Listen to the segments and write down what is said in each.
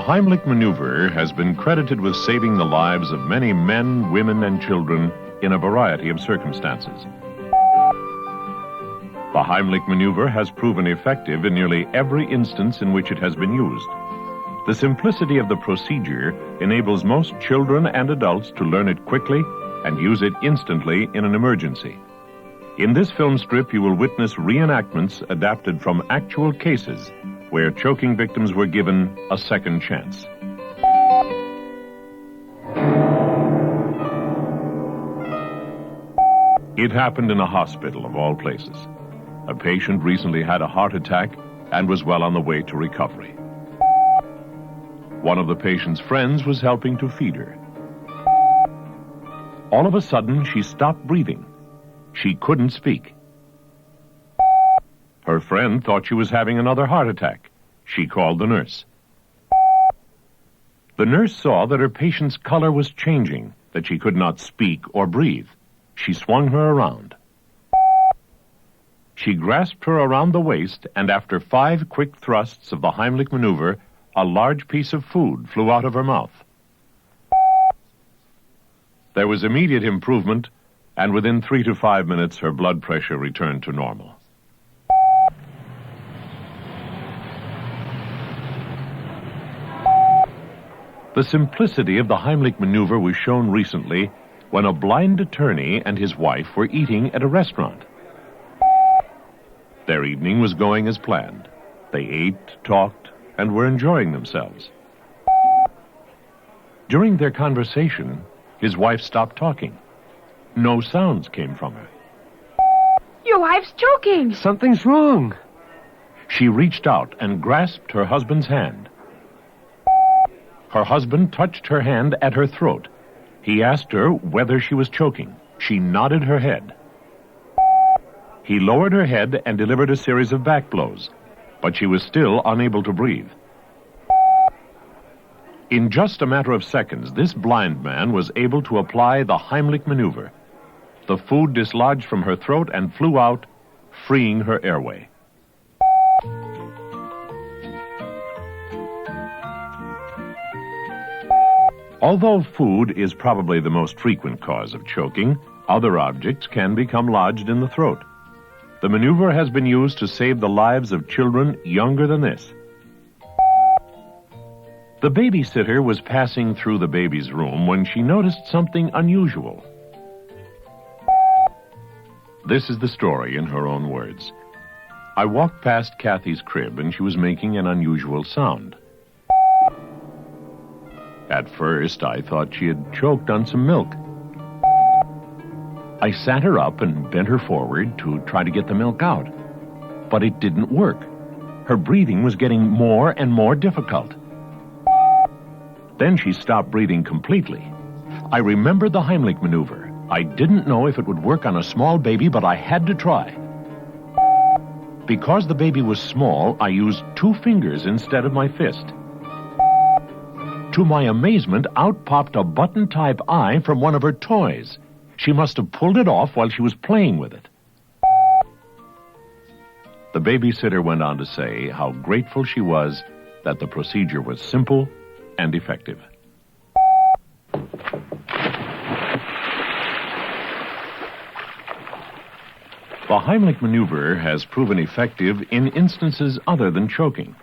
Heimlich maneuver has been credited with saving the lives of many men, women, and children in a variety of circumstances. The Heimlich maneuver has proven effective in nearly every instance in which it has been used. The simplicity of the procedure enables most children and adults to learn it quickly and use it instantly in an emergency. In this film strip, you will witness reenactments adapted from actual cases where choking victims were given a second chance. It happened in a hospital, of all places. A patient recently had a heart attack and was well on the way to recovery. One of the patient's friends was helping to feed her. All of a sudden, she stopped breathing. She couldn't speak. Her friend thought she was having another heart attack. She called the nurse. The nurse saw that her patient's color was changing, that she could not speak or breathe. She swung her around. She grasped her around the waist, and after 5 quick thrusts of the Heimlich maneuver, a large piece of food flew out of her mouth. There was immediate improvement, and within 3 to 5 minutes, her blood pressure returned to normal. The simplicity of the Heimlich maneuver was shown recently when a blind attorney and his wife were eating at a restaurant. Their evening was going as planned. They ate, talked, and were enjoying themselves. During their conversation, his wife stopped talking. No sounds came from her. Your wife's choking. Something's wrong. She reached out and grasped her husband's hand. Her husband touched her hand at her throat. He asked her whether she was choking. She nodded her head. He lowered her head and delivered a series of back blows, but she was still unable to breathe. In just a matter of seconds, this blind man was able to apply the Heimlich maneuver. The food dislodged from her throat and flew out, freeing her airway. Although food is probably the most frequent cause of choking, other objects can become lodged in the throat. The maneuver has been used to save the lives of children younger than this. The babysitter was passing through the baby's room when she noticed something unusual. This is the story in her own words. I walked past Kathy's crib and she was making an unusual sound. At first, I thought she had choked on some milk. I sat her up and bent her forward to try to get the milk out. But it didn't work. Her breathing was getting more and more difficult. Then she stopped breathing completely. I remembered the Heimlich maneuver. I didn't know if it would work on a small baby, but I had to try. Because the baby was small, I used 2 fingers instead of my fist. To my amazement, out popped a button-type eye from one of her toys. She must have pulled it off while she was playing with it. The babysitter went on to say how grateful she was that the procedure was simple and effective. The Heimlich maneuver has proven effective in instances other than choking.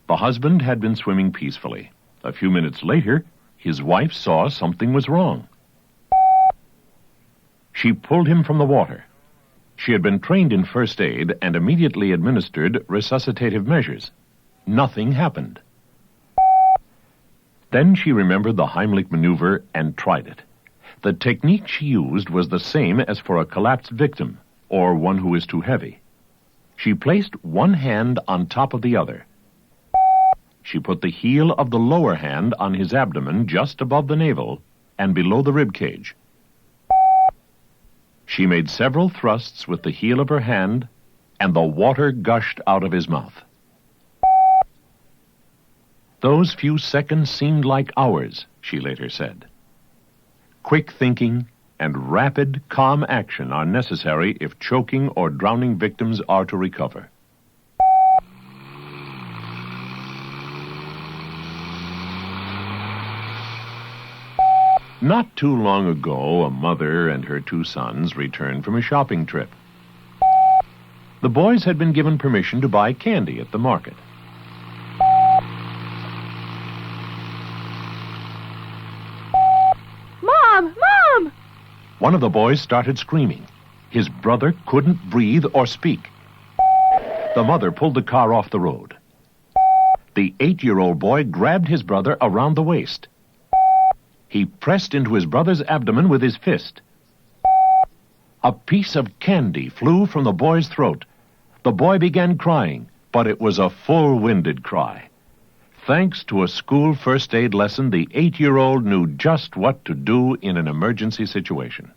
The husband had been swimming peacefully. A few minutes later, his wife saw something was wrong. She pulled him from the water. She had been trained in first aid and immediately administered resuscitative measures. Nothing happened. Then she remembered the Heimlich maneuver and tried it. The technique she used was the same as for a collapsed victim, or one who is too heavy. She placed one hand on top of the other. She put the heel of the lower hand on his abdomen just above the navel and below the rib cage. She made several thrusts with the heel of her hand, and the water gushed out of his mouth. Those few seconds seemed like hours, she later said. Quick thinking and rapid, calm action are necessary if choking or drowning victims are to recover. Not too long ago, a mother and her two sons returned from a shopping trip. The boys had been given permission to buy candy at the market. Mom! Mom! One of the boys started screaming. His brother couldn't breathe or speak. The mother pulled the car off the road. The 8-year-old boy grabbed his brother around the waist. He pressed into his brother's abdomen with his fist. A piece of candy flew from the boy's throat. The boy began crying, but it was a full-winded cry. Thanks to a school first aid lesson, the 8-year-old knew just what to do in an emergency situation.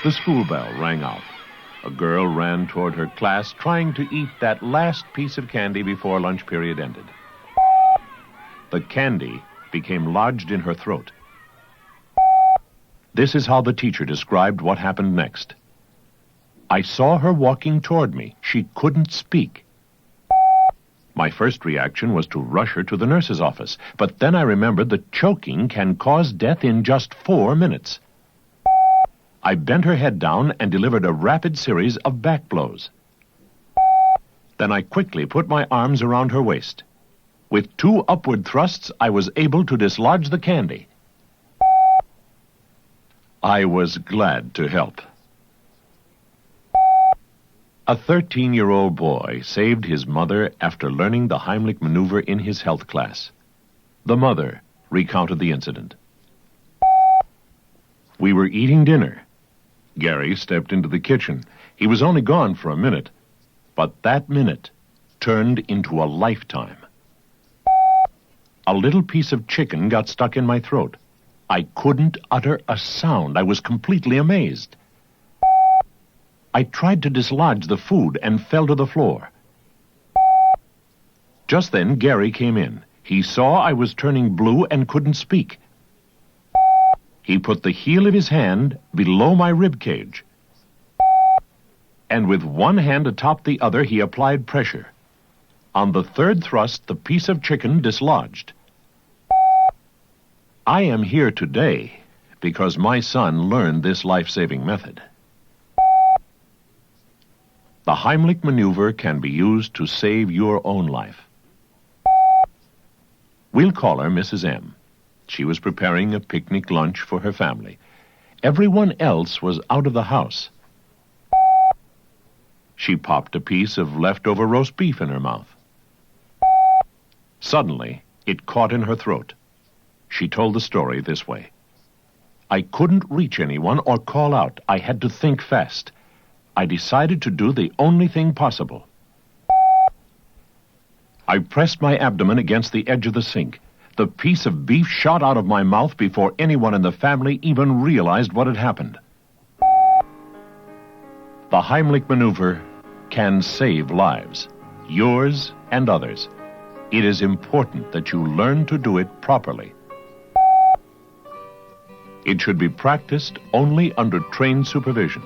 The school bell rang out. A girl ran toward her class, trying to eat that last piece of candy before lunch period ended. The candy became lodged in her throat. This is how the teacher described what happened next. I saw her walking toward me. She couldn't speak. My first reaction was to rush her to the nurse's office, but then I remembered that choking can cause death in just 4 minutes. I bent her head down and delivered a rapid series of back blows. Then I quickly put my arms around her waist. With 2 upward thrusts, I was able to dislodge the candy. I was glad to help. A 13-year-old boy saved his mother after learning the Heimlich maneuver in his health class. The mother recounted the incident. We were eating dinner. Gary stepped into the kitchen. He was only gone for a minute, but that minute turned into a lifetime. A little piece of chicken got stuck in my throat. I couldn't utter a sound. I was completely amazed. I tried to dislodge the food and fell to the floor. Just then, Gary came in. He saw I was turning blue and couldn't speak. He put the heel of his hand below my rib cage. And with one hand atop the other, he applied pressure. On the 3rd thrust, the piece of chicken dislodged. I am here today because my son learned this life-saving method. The Heimlich maneuver can be used to save your own life. We'll call her Mrs. M. She was preparing a picnic lunch for her family. Everyone else was out of the house. She popped a piece of leftover roast beef in her mouth. Suddenly, it caught in her throat. She told the story this way. I couldn't reach anyone or call out. I had to think fast. I decided to do the only thing possible. I pressed my abdomen against the edge of the sink. The piece of beef shot out of my mouth before anyone in the family even realized what had happened. The Heimlich maneuver can save lives, yours and others. It is important that you learn to do it properly. It should be practiced only under trained supervision.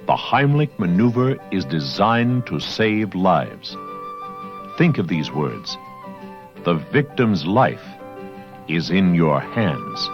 The Heimlich maneuver is designed to save lives. Think of these words. The victim's life is in your hands.